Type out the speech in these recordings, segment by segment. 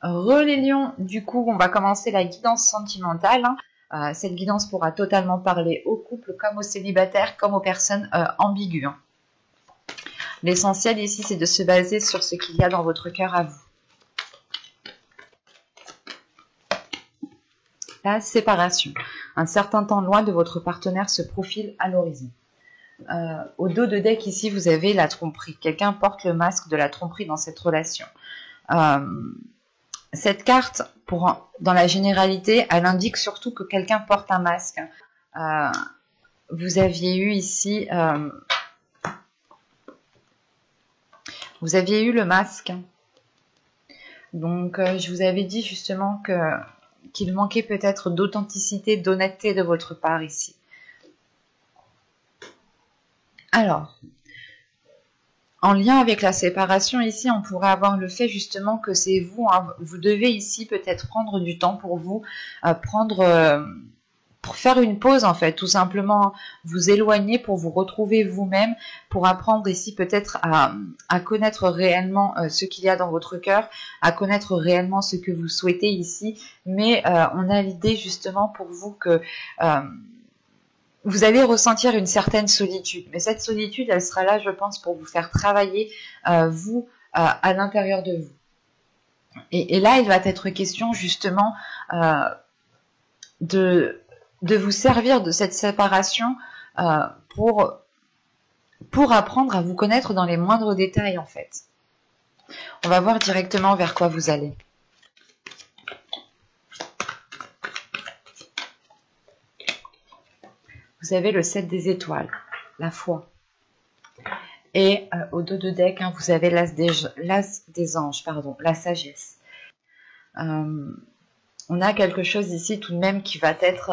Les lions, du coup, on va commencer la guidance sentimentale. Cette guidance pourra totalement parler aux couples, comme aux célibataires, comme aux personnes ambiguës. L'essentiel ici, c'est de se baser sur ce qu'il y a dans votre cœur à vous. La séparation. Un certain temps loin de votre partenaire se profile à l'horizon. Au dos de deck, ici, vous avez la tromperie. Quelqu'un porte le masque de la tromperie dans cette relation. Cette carte, dans la généralité, elle indique surtout que quelqu'un porte un masque. Vous aviez eu ici... vous aviez eu le masque. Donc, je vous avais dit justement qu'il manquait peut-être d'authenticité, d'honnêteté de votre part ici. Alors, en lien avec la séparation, ici, on pourrait avoir le fait justement que c'est vous, hein, vous devez ici peut-être prendre du temps pour vous, pour faire une pause en fait, tout simplement vous éloigner pour vous retrouver vous-même, pour apprendre ici peut-être à connaître réellement ce qu'il y a dans votre cœur, à connaître réellement ce que vous souhaitez ici, mais on a l'idée justement pour vous que... vous allez ressentir une certaine solitude, mais cette solitude, elle sera là, je pense, pour vous faire travailler, vous, à l'intérieur de vous. Et là, il va être question, justement, de vous servir de cette séparation pour apprendre à vous connaître dans les moindres détails, en fait. On va voir directement vers quoi vous allez. Vous avez le 7 des étoiles, la foi. Et au dos de deck, hein, vous avez l'as des anges, pardon, la sagesse. On a quelque chose ici tout de même qui va être...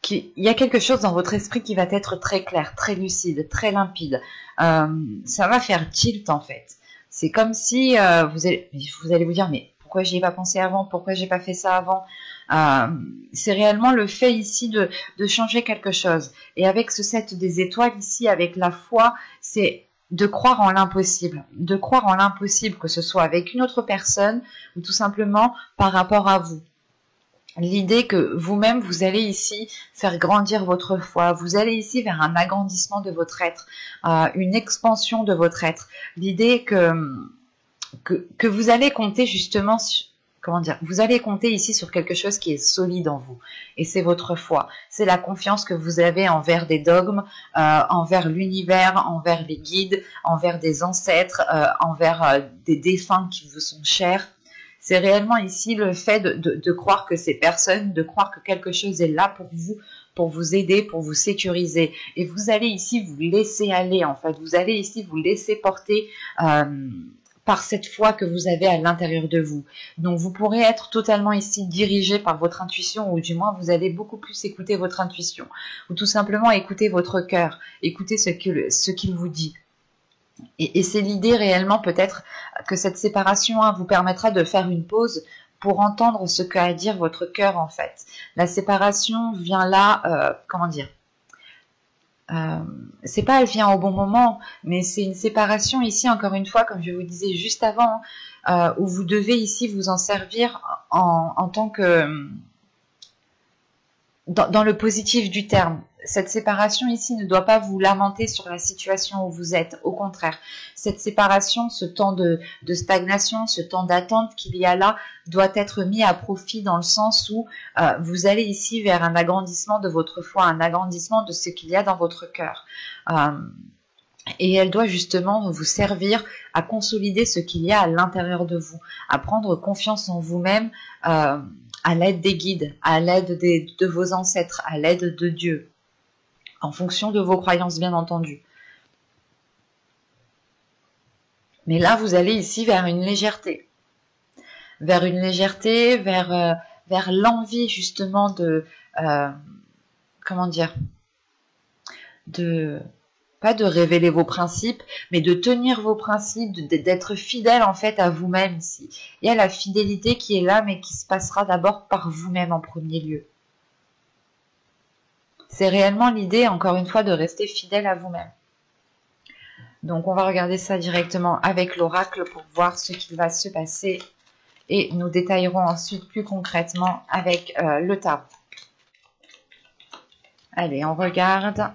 il y a quelque chose dans votre esprit qui va être très clair, très lucide, très limpide. Ça va faire tilt en fait. C'est comme si vous allez vous dire, mais pourquoi j'y ai pas pensé avant? Pourquoi j'ai pas fait ça avant? C'est réellement le fait ici de changer quelque chose. Et avec ce 7 des étoiles ici, avec la foi, c'est de croire en l'impossible. De croire en l'impossible, que ce soit avec une autre personne ou tout simplement par rapport à vous. L'idée que vous-même, vous allez ici faire grandir votre foi. Vous allez ici vers un agrandissement de votre être, une expansion de votre être. L'idée que vous allez compter justement sur... Comment dire, vous allez compter ici sur quelque chose qui est solide en vous. Et c'est votre foi. C'est la confiance que vous avez envers des dogmes, envers l'univers, envers les guides, envers des ancêtres, envers des défunts qui vous sont chers. C'est réellement ici le fait de croire que ces personnes, de croire que quelque chose est là pour vous aider, pour vous sécuriser. Et vous allez ici vous laisser aller, en fait. Vous allez ici vous laisser porter... par cette foi que vous avez à l'intérieur de vous. Donc vous pourrez être totalement ici dirigé par votre intuition, ou du moins vous allez beaucoup plus écouter votre intuition, ou tout simplement écouter votre cœur, écouter ce qu'il vous dit. Et c'est l'idée réellement peut-être que cette séparation vous permettra de faire une pause pour entendre ce qu'a à dire votre cœur en fait. La séparation vient là, comment dire, c'est pas elle vient au bon moment, mais c'est une séparation ici, encore une fois, comme je vous disais juste avant, où vous devez ici vous en servir en tant que... dans le positif du terme. Cette séparation ici ne doit pas vous lamenter sur la situation où vous êtes. Au contraire, cette séparation, ce temps de stagnation, ce temps d'attente qu'il y a là, doit être mis à profit dans le sens où vous allez ici vers un agrandissement de votre foi, un agrandissement de ce qu'il y a dans votre cœur. Et elle doit justement vous servir à consolider ce qu'il y a à l'intérieur de vous, à prendre confiance en vous-même à l'aide des guides, à l'aide de vos ancêtres, à l'aide de Dieu, en fonction de vos croyances bien entendu. Mais là, vous allez ici vers une légèreté, vers l'envie justement de, comment dire, pas de révéler vos principes, mais de tenir vos principes, d'être fidèle en fait à vous-même ici. Il y a la fidélité qui est là, mais qui se passera d'abord par vous-même en premier lieu. C'est réellement l'idée, encore une fois, de rester fidèle à vous-même. Donc on va regarder ça directement avec l'oracle pour voir ce qui va se passer. Et nous détaillerons ensuite plus concrètement avec le tarot. Allez, on regarde.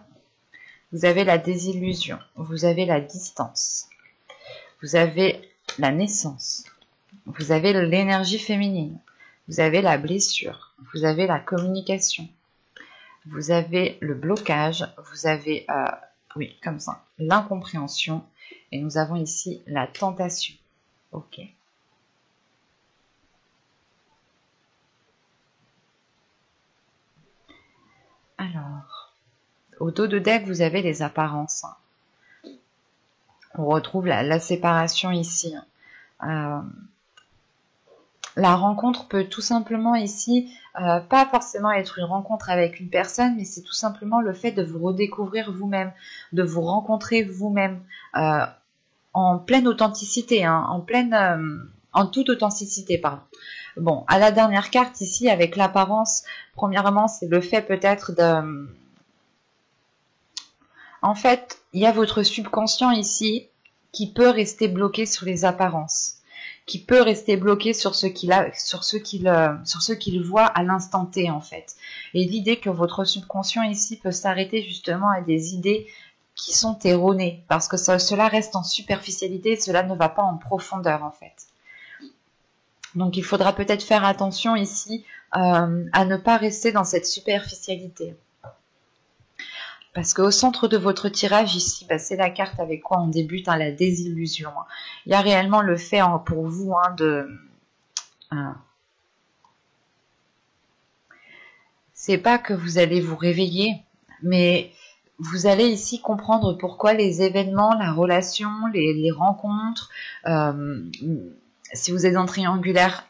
Vous avez la désillusion, vous avez la distance, vous avez la naissance, vous avez l'énergie féminine, vous avez la blessure, vous avez la communication, vous avez le blocage, vous avez, oui, comme ça, l'incompréhension, et nous avons ici la tentation. Ok. Alors, au dos de deck, vous avez les apparences. On retrouve la séparation ici. La rencontre peut tout simplement ici, pas forcément être une rencontre avec une personne, mais c'est tout simplement le fait de vous redécouvrir vous-même, de vous rencontrer vous-même en pleine authenticité, hein, en toute authenticité, pardon. Bon, à la dernière carte ici, avec l'apparence, premièrement, c'est le fait peut-être de... En fait, il y a votre subconscient ici qui peut rester bloqué sur les apparences, qui peut rester bloqué sur ce qu'il voit à l'instant T en fait. Et l'idée que votre subconscient ici peut s'arrêter justement à des idées qui sont erronées, parce que cela reste en superficialité, cela ne va pas en profondeur en fait. Donc il faudra peut-être faire attention ici à ne pas rester dans cette superficialité. Parce qu'au centre de votre tirage ici, bah, c'est la carte avec quoi on débute, hein, la désillusion. Il y a réellement le fait pour vous de... c'est pas que vous allez vous réveiller, mais vous allez ici comprendre pourquoi les événements, la relation, les rencontres, si vous êtes en triangulaire,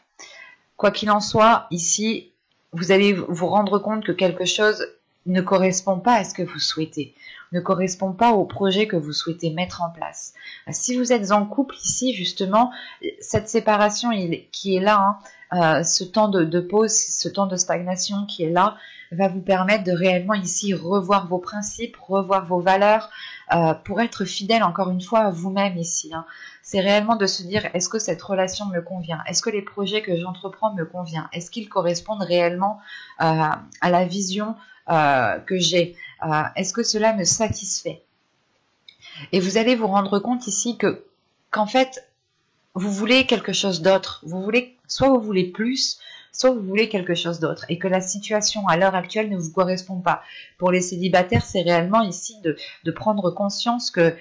quoi qu'il en soit, ici, vous allez vous rendre compte que quelque chose ne correspond pas à ce que vous souhaitez, ne correspond pas au projet que vous souhaitez mettre en place. Si vous êtes en couple ici, justement, cette séparation qui est là, ce temps de pause, ce temps de stagnation qui est là, va vous permettre de réellement ici revoir vos principes, revoir vos valeurs, pour être fidèle encore une fois à vous-même ici. C'est réellement de se dire, est-ce que cette relation me convient? Est-ce que les projets que j'entreprends me conviennent? Est-ce qu'ils correspondent réellement à la vision que j'ai? Est-ce que cela me satisfait? Et vous allez vous rendre compte ici qu'en fait, vous voulez quelque chose d'autre. Soit vous voulez plus, soit vous voulez quelque chose d'autre. Et que la situation à l'heure actuelle ne vous correspond pas. Pour les célibataires, c'est réellement ici de prendre conscience que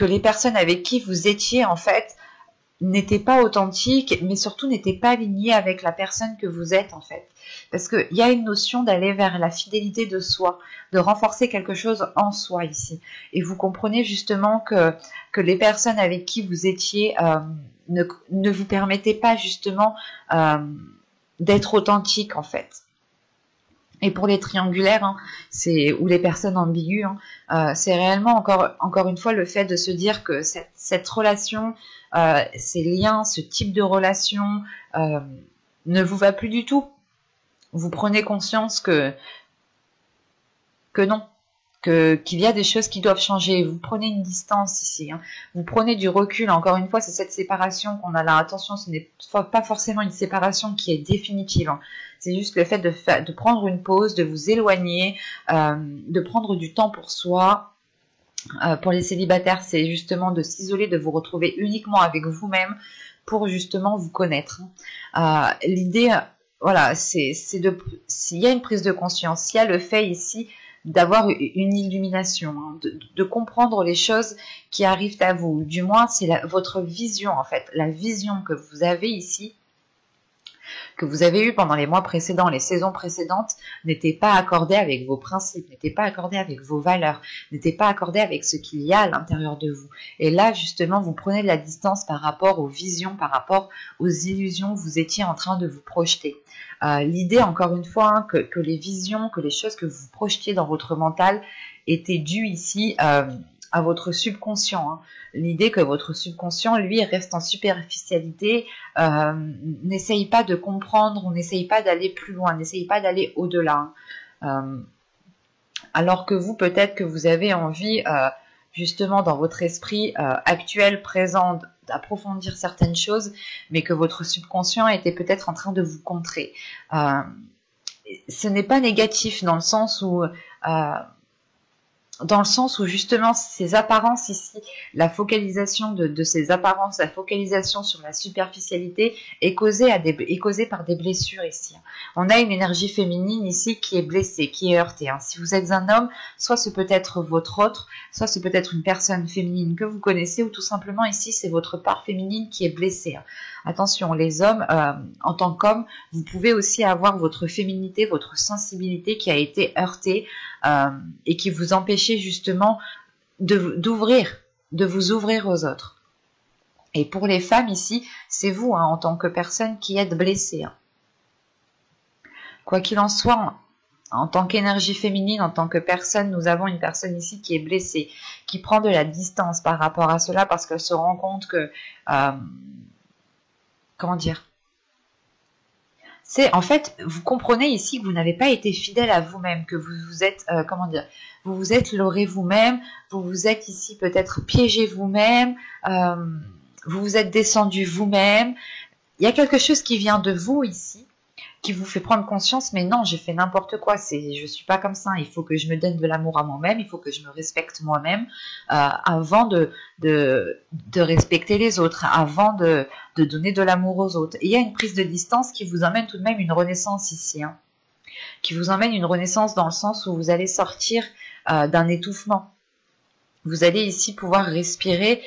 les personnes avec qui vous étiez, en fait, n'étaient pas authentiques, mais surtout n'étaient pas alignées avec la personne que vous êtes, en fait. Parce qu'il y a une notion d'aller vers la fidélité de soi, de renforcer quelque chose en soi ici. Et vous comprenez justement que les personnes avec qui vous étiez ne vous permettaient pas justement d'être authentique en fait. Et pour les triangulaires, ou les personnes ambiguës, c'est réellement encore une fois le fait de se dire que cette relation, ces liens, ce type de relation ne vous va plus du tout. Vous prenez conscience que non, qu'il y a des choses qui doivent changer. Vous prenez une distance ici, vous prenez du recul. Encore une fois, c'est cette séparation qu'on a là. Attention, ce n'est pas forcément une séparation qui est définitive. C'est juste le fait de prendre une pause, de vous éloigner, de prendre du temps pour soi. Pour les célibataires, c'est justement de s'isoler, de vous retrouver uniquement avec vous-même pour justement vous connaître. L'idée... Voilà, s'il y a une prise de conscience, s'il y a le fait ici d'avoir une illumination, de comprendre les choses qui arrivent à vous, du moins c'est votre vision en fait, la vision que vous avez ici, que vous avez eue pendant les mois précédents, les saisons précédentes, n'était pas accordée avec vos principes, n'était pas accordée avec vos valeurs, n'était pas accordée avec ce qu'il y a à l'intérieur de vous. Et là, justement, vous prenez de la distance par rapport aux visions, par rapport aux illusions que vous étiez en train de vous projeter. L'idée, encore une fois, que les visions, que les choses que vous projetiez dans votre mental étaient dues ici à votre subconscient. L'idée que votre subconscient, lui, reste en superficialité, n'essaye pas de comprendre, on n'essaye pas d'aller plus loin, n'essaye pas d'aller au-delà. Alors que vous, peut-être que vous avez envie justement dans votre esprit actuel, présent, d'approfondir certaines choses, mais que votre subconscient était peut-être en train de vous contrer. Ce n'est pas négatif dans le sens où justement ces apparences ici, la focalisation de ces apparences, la focalisation sur la superficialité est causée par des blessures ici. On a une énergie féminine ici qui est blessée, qui est heurtée. Si vous êtes un homme, soit ce peut être votre autre, soit ce peut être une personne féminine que vous connaissez, ou tout simplement ici c'est votre part féminine qui est blessée. Attention, les hommes, en tant qu'hommes, vous pouvez aussi avoir votre féminité, votre sensibilité qui a été heurtée et qui vous empêchez justement de vous ouvrir aux autres. Et pour les femmes ici, c'est vous en tant que personne qui êtes blessée. Quoi qu'il en soit, en tant qu'énergie féminine, en tant que personne, nous avons une personne ici qui est blessée, qui prend de la distance par rapport à cela parce qu'elle se rend compte que... comment dire ? C'est en fait, vous comprenez ici que vous n'avez pas été fidèle à vous-même, que vous vous êtes, vous vous êtes leurré vous-même, vous vous êtes ici peut-être piégé vous-même, vous vous êtes descendu vous-même. Il y a quelque chose qui vient de vous ici, qui vous fait prendre conscience, mais non, j'ai fait n'importe quoi, je suis pas comme ça, il faut que je me donne de l'amour à moi-même, il faut que je me respecte moi-même avant de respecter les autres, avant de donner de l'amour aux autres. Et il y a une prise de distance qui vous emmène tout de même une renaissance ici, qui vous emmène une renaissance dans le sens où vous allez sortir d'un étouffement. Vous allez ici pouvoir respirer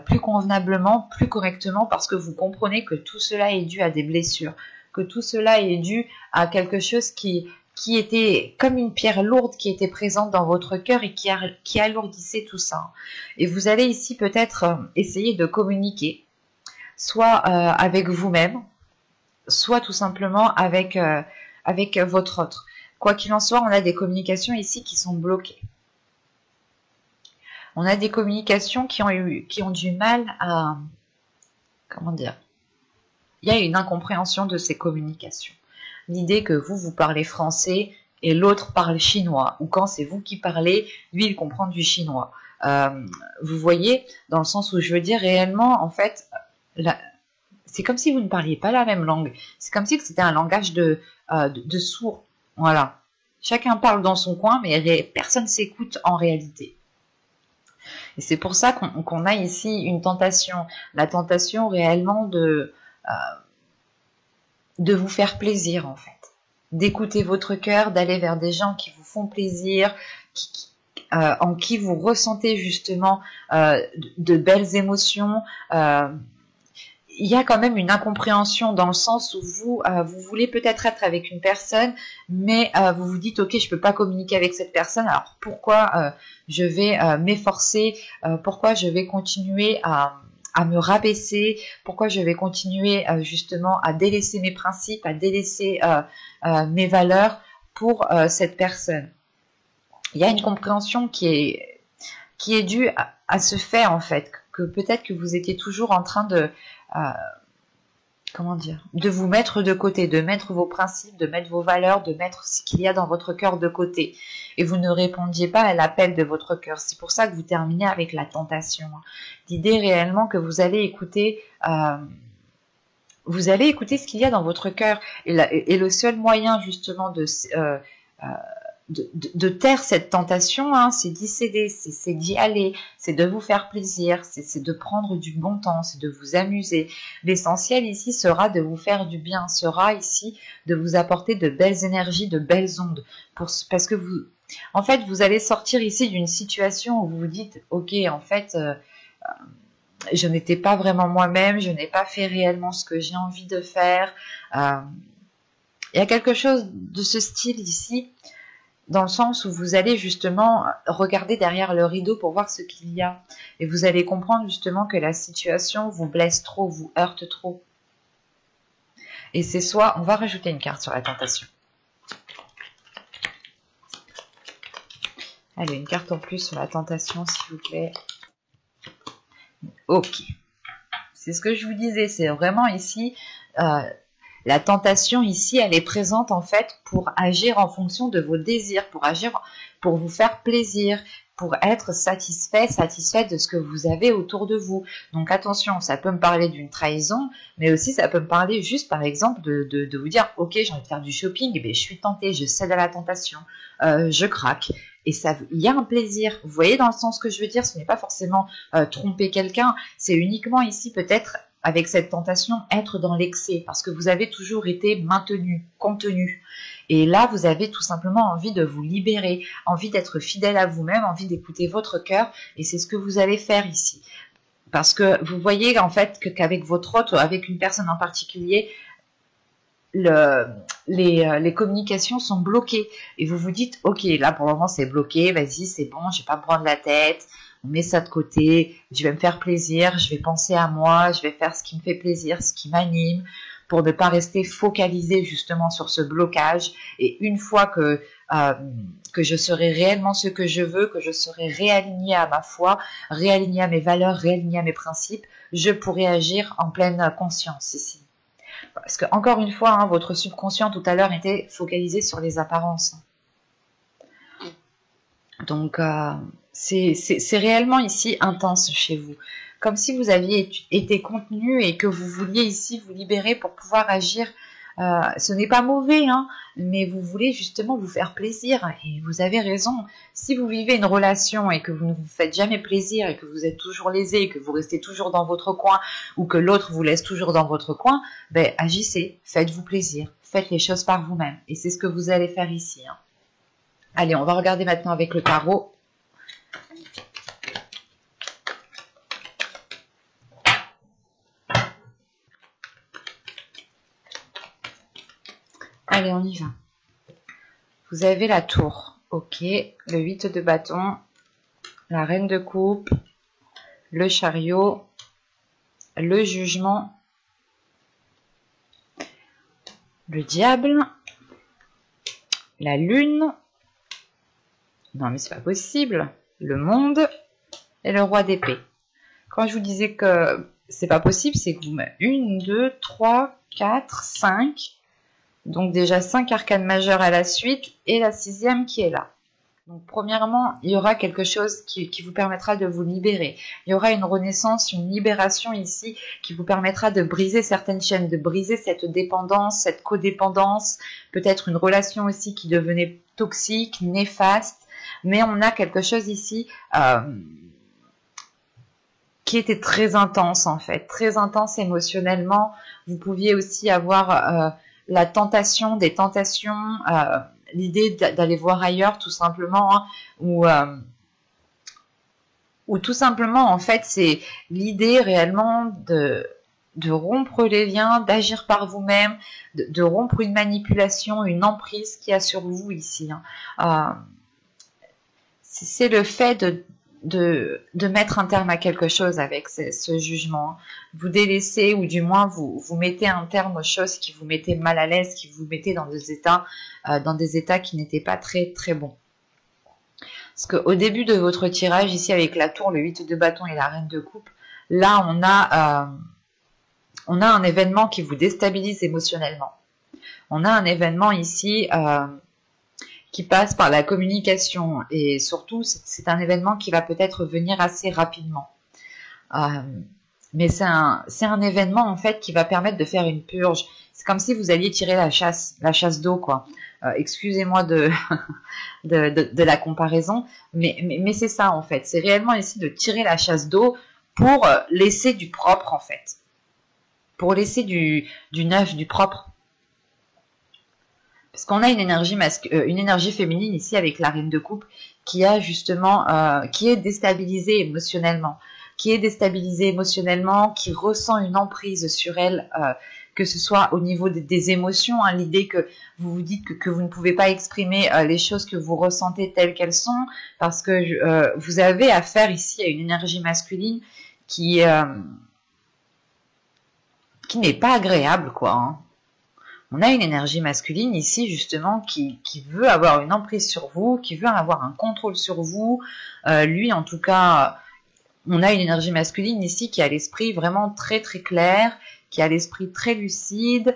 plus convenablement, plus correctement, parce que vous comprenez que tout cela est dû à des blessures, que tout cela est dû à quelque chose qui était comme une pierre lourde qui était présente dans votre cœur et qui alourdissait tout ça. Et vous allez ici peut-être essayer de communiquer, soit avec vous-même, soit tout simplement avec votre autre. Quoi qu'il en soit, on a des communications ici qui sont bloquées. On a des communications qui ont du mal à... Comment dire ? Il y a une incompréhension de ces communications. L'idée que vous parlez français et l'autre parle chinois, ou quand c'est vous qui parlez, lui il comprend du chinois. Vous voyez, dans le sens où je veux dire réellement, en fait, c'est comme si vous ne parliez pas la même langue. C'est comme si c'était un langage de sourds. Voilà. Chacun parle dans son coin, mais personne s'écoute en réalité. Et c'est pour ça qu'on a ici une tentation. La tentation réellement de vous faire plaisir en fait, d'écouter votre cœur, d'aller vers des gens qui vous font plaisir, en qui vous ressentez justement de belles émotions. Il y a quand même une incompréhension dans le sens où vous voulez peut-être être avec une personne, mais vous vous dites ok, je peux pas communiquer avec cette personne, alors pourquoi je vais m'efforcer, pourquoi je vais continuer à me rabaisser, pourquoi je vais continuer justement à délaisser mes principes, à délaisser mes valeurs pour cette personne. Il y a une compréhension qui est due à ce fait en fait, que peut-être que vous étiez toujours en train de de vous mettre de côté, de mettre vos principes, de mettre vos valeurs, de mettre ce qu'il y a dans votre cœur de côté. Et vous ne répondiez pas à l'appel de votre cœur. C'est pour ça que vous terminez avec la tentation. L'idée réellement que vous allez écouter ce qu'il y a dans votre cœur. Et le seul moyen justement de taire cette tentation, c'est d'y céder, c'est d'y aller, c'est de vous faire plaisir, c'est de prendre du bon temps, c'est de vous amuser. L'essentiel ici sera de vous faire du bien, sera ici de vous apporter de belles énergies, de belles ondes, parce que vous allez sortir ici d'une situation où vous vous dites, ok, en fait, je n'étais pas vraiment moi-même, je n'ai pas fait réellement ce que j'ai envie de faire. Il y a quelque chose de ce style ici, dans le sens où vous allez justement regarder derrière le rideau pour voir ce qu'il y a. Et vous allez comprendre justement que la situation vous blesse trop, vous heurte trop. Et c'est soit... On va rajouter une carte sur la tentation. Allez, une carte en plus sur la tentation, s'il vous plaît. Ok. C'est ce que je vous disais, c'est vraiment ici... la tentation ici, elle est présente en fait pour agir en fonction de vos désirs, pour agir, pour vous faire plaisir, pour être satisfait, satisfaite de ce que vous avez autour de vous. Donc attention, ça peut me parler d'une trahison, mais aussi ça peut me parler juste par exemple de vous dire, ok, j'ai envie de faire du shopping, et bien je suis tentée, je cède à la tentation, je craque. Et ça, il y a un plaisir. Vous voyez dans le sens que je veux dire, ce n'est pas forcément tromper quelqu'un, c'est uniquement ici peut-être avec cette tentation être dans l'excès, parce que vous avez toujours été maintenu, contenu. Et là, vous avez tout simplement envie de vous libérer, envie d'être fidèle à vous-même, envie d'écouter votre cœur, et c'est ce que vous allez faire ici. Parce que vous voyez en fait qu'avec votre hôte, ou avec une personne en particulier, les communications sont bloquées. Et vous vous dites, ok, là pour le moment c'est bloqué, vas-y, c'est bon, je vais pas me prendre la tête, on met ça de côté, je vais me faire plaisir, je vais penser à moi, je vais faire ce qui me fait plaisir, ce qui m'anime, pour ne pas rester focalisé justement sur ce blocage. Et une fois que je serai réellement ce que je veux, que je serai réaligné à ma foi, réaligné à mes valeurs, réaligné à mes principes, je pourrai agir en pleine conscience ici. Parce que, encore une fois, hein, votre subconscient tout à l'heure était focalisé sur les apparences. Donc, c'est réellement ici intense chez vous. Comme si vous aviez été contenu et que vous vouliez ici vous libérer pour pouvoir agir. Ce n'est pas mauvais, hein, mais vous voulez justement vous faire plaisir. Et vous avez raison. Si vous vivez une relation et que vous ne vous faites jamais plaisir et que vous êtes toujours lésé, que vous restez toujours dans votre coin ou que l'autre vous laisse toujours dans votre coin, ben agissez, faites-vous plaisir, faites les choses par vous-même. Et c'est ce que vous allez faire ici. Hein. Allez, on va regarder maintenant avec le tarot. Allez, on y va. Vous avez la tour, ok, le 8 de bâton, la reine de coupe, le chariot, le jugement, le diable, la lune, non mais c'est pas possible, le monde et le roi d'épée. Quand je vous disais que c'est pas possible, c'est que vous mettez 1, 2, 3, 4, 5... Donc déjà 5 arcanes majeures à la suite et la 6e qui est là. Donc premièrement, il y aura quelque chose qui vous permettra de vous libérer. Il y aura une renaissance, une libération ici qui vous permettra de briser certaines chaînes, de briser cette dépendance, cette codépendance, peut-être une relation aussi qui devenait toxique, néfaste. Mais on a quelque chose ici qui était très intense en fait, très intense émotionnellement. Vous pouviez aussi avoir... la tentation, des tentations, l'idée d'aller voir ailleurs tout simplement, hein, ou tout simplement en fait c'est l'idée réellement de rompre les liens, d'agir par vous-même, de rompre une manipulation, une emprise qu'il y a sur vous ici. Hein. C'est le fait de mettre un terme à quelque chose avec ce jugement. Vous délaissez ou du moins vous mettez un terme aux choses qui vous mettaient mal à l'aise, qui vous mettaient dans des états qui n'étaient pas très très bons. Parce qu'au début de votre tirage, ici avec la tour, le 8 de bâton et la reine de coupe, là on a un événement qui vous déstabilise émotionnellement. On a un événement ici... qui passe par la communication et surtout c'est un événement qui va peut-être venir assez rapidement. Mais c'est un événement en fait qui va permettre de faire une purge. C'est comme si vous alliez tirer la chasse d'eau quoi. Excusez-moi de la comparaison, mais c'est ça en fait. C'est réellement ici de tirer la chasse d'eau pour laisser du propre en fait. Pour laisser du neuf, du propre. Parce qu'on a une énergie féminine ici avec la reine de coupe qui a justement, qui est déstabilisée émotionnellement, qui ressent une emprise sur elle, que ce soit au niveau des émotions, hein, l'idée que vous vous dites que vous ne pouvez pas exprimer les choses que vous ressentez telles qu'elles sont, parce que vous avez affaire ici à une énergie masculine qui n'est pas agréable, quoi. Hein. On a une énergie masculine ici justement qui veut avoir une emprise sur vous, qui veut avoir un contrôle sur vous. Lui en tout cas, on a une énergie masculine ici qui a l'esprit vraiment très très clair, qui a l'esprit très lucide,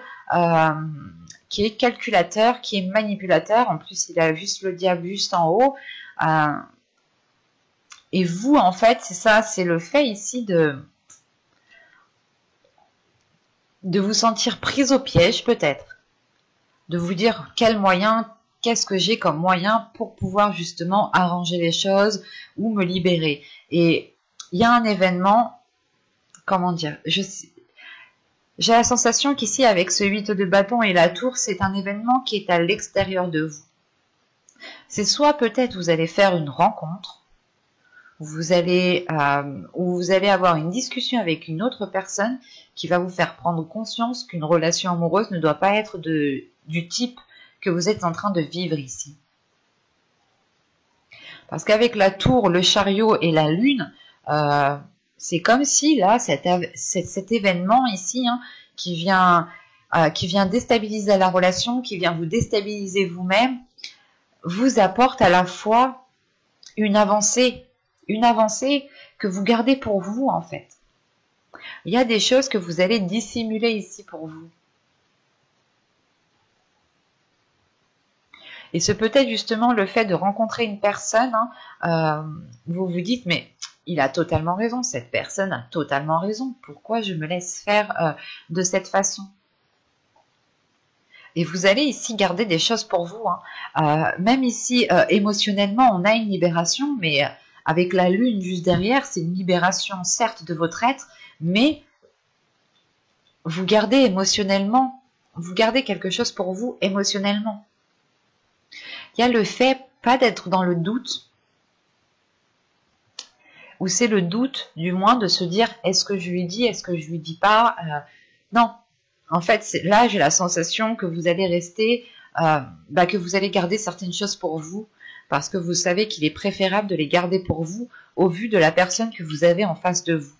qui est calculateur, qui est manipulateur. En plus il a juste le diable juste en haut. Et vous, en fait, c'est ça, c'est le fait ici de vous sentir prise au piège, peut-être. De vous dire quel moyen, qu'est-ce que j'ai comme moyen pour pouvoir justement arranger les choses ou me libérer. Et il y a un événement, comment dire, j'ai la sensation qu'ici, avec ce 8 de bâton et la tour, c'est un événement qui est à l'extérieur de vous. C'est soit peut-être vous allez faire une rencontre, où vous allez avoir une discussion avec une autre personne qui va vous faire prendre conscience qu'une relation amoureuse ne doit pas être du type que vous êtes en train de vivre ici. Parce qu'avec la tour, le chariot et la lune, c'est comme si là, cet événement ici, hein, qui vient déstabiliser la relation, qui vient vous déstabiliser vous-même, vous apporte à la fois une avancée que vous gardez pour vous, en fait. Il y a des choses que vous allez dissimuler ici pour vous. Et c'est peut-être justement le fait de rencontrer une personne, hein, vous vous dites, mais il a totalement raison, cette personne a totalement raison, pourquoi je me laisse faire de cette façon? Et vous allez ici garder des choses pour vous, hein. Même ici, émotionnellement, on a une libération, mais avec la lune juste derrière, c'est une libération certes de votre être, mais vous gardez émotionnellement, vous gardez quelque chose pour vous émotionnellement. Il y a le fait, pas d'être dans le doute, ou c'est le doute, du moins, de se dire, est-ce que je lui dis, est-ce que je lui dis pas? Non. En fait, là, j'ai la sensation que vous allez rester, que vous allez garder certaines choses pour vous, parce que vous savez qu'il est préférable de les garder pour vous, au vu de la personne que vous avez en face de vous.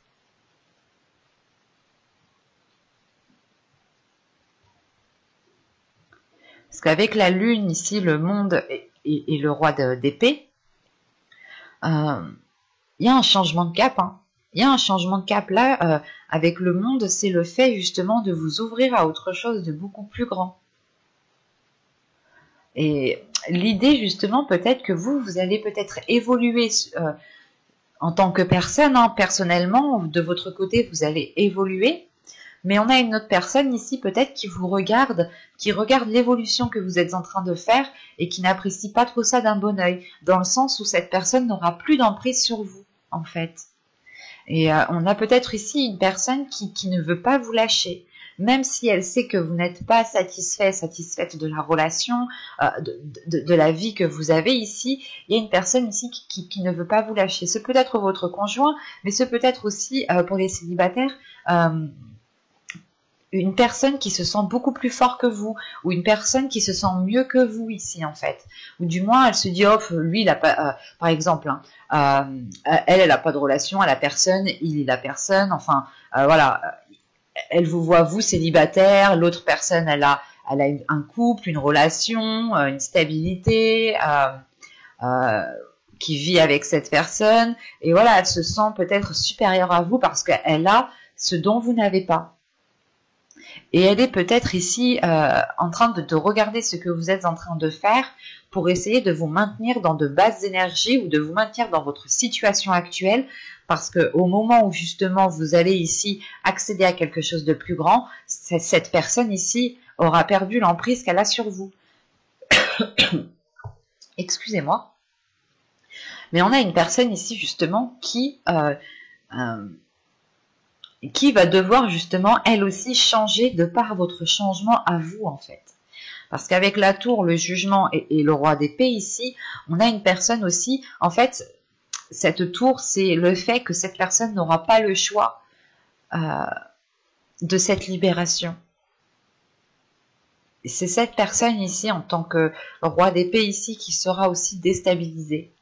Parce qu'avec la lune, ici, le monde et le roi d'épée, il y a un changement de cap, hein. Il y a un changement de cap là, avec le monde, c'est le fait justement de vous ouvrir à autre chose de beaucoup plus grand. Et l'idée justement peut-être que vous allez peut-être évoluer en tant que personne, hein, personnellement, de votre côté vous allez évoluer, mais on a une autre personne ici peut-être qui vous regarde, qui regarde l'évolution que vous êtes en train de faire et qui n'apprécie pas trop ça d'un bon œil, dans le sens où cette personne n'aura plus d'emprise sur vous, en fait. Et on a peut-être ici une personne qui ne veut pas vous lâcher, même si elle sait que vous n'êtes pas satisfaite de la relation, de la vie que vous avez ici. Il y a une personne ici qui ne veut pas vous lâcher. Ce peut être votre conjoint, mais ce peut être aussi, pour les célibataires, une personne qui se sent beaucoup plus fort que vous, ou une personne qui se sent mieux que vous ici, en fait. Ou du moins, elle se dit, oh, lui, il a pas, par exemple, hein, elle a pas de relation à la personne, il est la personne, enfin, voilà, elle vous voit, vous, célibataire, l'autre personne, elle a un couple, une relation, une stabilité, qui vit avec cette personne, et voilà, elle se sent peut-être supérieure à vous parce qu'elle a ce dont vous n'avez pas. Et elle est peut-être ici en train de regarder ce que vous êtes en train de faire pour essayer de vous maintenir dans de basses énergies ou de vous maintenir dans votre situation actuelle, parce qu'au moment où justement vous allez ici accéder à quelque chose de plus grand, cette personne ici aura perdu l'emprise qu'elle a sur vous. Excusez-moi. Mais on a une personne ici justement qui va devoir justement, elle aussi, changer de par votre changement à vous, en fait. Parce qu'avec la tour, le jugement et le roi d'épée ici, on a une personne aussi, en fait, cette tour, c'est le fait que cette personne n'aura pas le choix de cette libération. Et c'est cette personne ici, en tant que roi d'épée ici, qui sera aussi déstabilisée.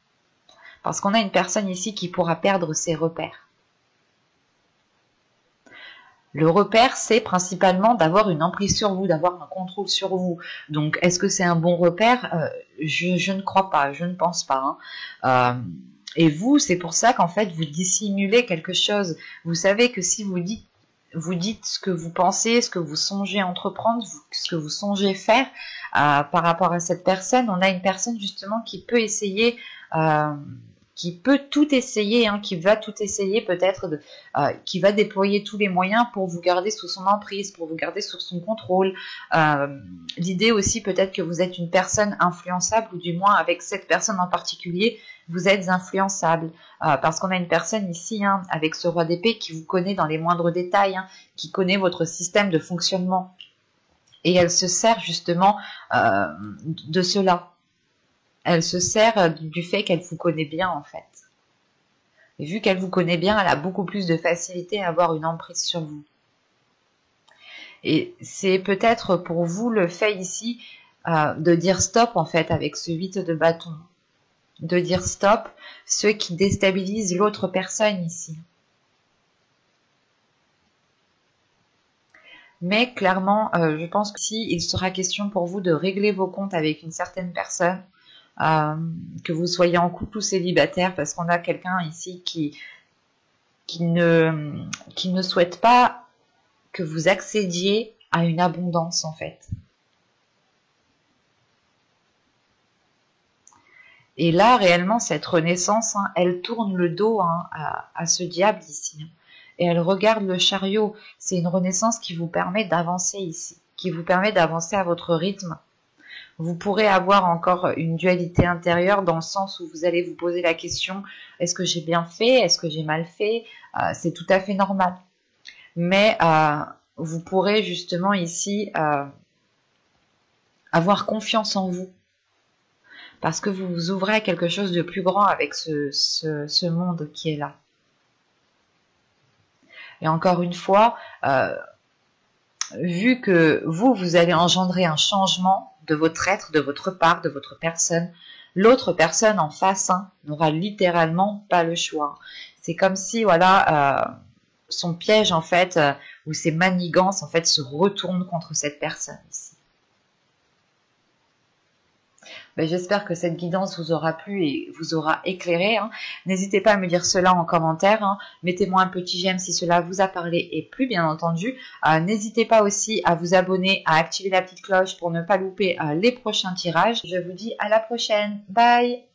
Parce qu'on a une personne ici qui pourra perdre ses repères. Le repère, c'est principalement d'avoir une emprise sur vous, d'avoir un contrôle sur vous. Donc, est-ce que c'est un bon repère? Je ne crois pas, je ne pense pas. Hein. Et vous, c'est pour ça qu'en fait, vous dissimulez quelque chose. Vous savez que si vous dites ce que vous pensez, ce que vous songez entreprendre, ce que vous songez faire par rapport à cette personne, on a une personne justement qui peut essayer qui peut tout essayer, hein, qui va tout essayer peut-être, qui va déployer tous les moyens pour vous garder sous son emprise, pour vous garder sous son contrôle. L'idée aussi peut-être que vous êtes une personne influençable, ou du moins avec cette personne en particulier, vous êtes influençable. Parce qu'on a une personne ici, hein, avec ce roi d'épée, qui vous connaît dans les moindres détails, hein, qui connaît votre système de fonctionnement. Et elle se sert justement de cela. Elle se sert du fait qu'elle vous connaît bien, en fait. Et vu qu'elle vous connaît bien, elle a beaucoup plus de facilité à avoir une emprise sur vous. Et c'est peut-être pour vous le fait ici de dire stop, en fait, avec ce 8 de bâton. De dire stop, ce qui déstabilise l'autre personne ici. Mais clairement, je pense que si il sera question pour vous de régler vos comptes avec une certaine personne, que vous soyez en couple ou célibataire, parce qu'on a quelqu'un ici qui ne souhaite pas que vous accédiez à une abondance, en fait. Et là, réellement, cette renaissance, hein, elle tourne le dos, hein, à ce diable ici. Et elle regarde le chariot. C'est une renaissance qui vous permet d'avancer ici, qui vous permet d'avancer à votre rythme. Vous pourrez avoir encore une dualité intérieure dans le sens où vous allez vous poser la question, est-ce que j'ai bien fait, est-ce que j'ai mal fait? C'est tout à fait normal. Mais vous pourrez justement ici avoir confiance en vous. Parce que vous vous ouvrez à quelque chose de plus grand avec ce monde qui est là. Et encore une fois, vu que vous allez engendrer un changement de votre être, de votre part, de votre personne, l'autre personne en face, hein, n'aura littéralement pas le choix. C'est comme si, voilà, son piège, en fait, ou ses manigances, en fait, se retournent contre cette personne ici. Ben, j'espère que cette guidance vous aura plu et vous aura éclairé. Hein. N'hésitez pas à me dire cela en commentaire. Hein. Mettez-moi un petit j'aime si cela vous a parlé et plu, bien entendu. N'hésitez pas aussi à vous abonner, à activer la petite cloche pour ne pas louper les prochains tirages. Je vous dis à la prochaine. Bye!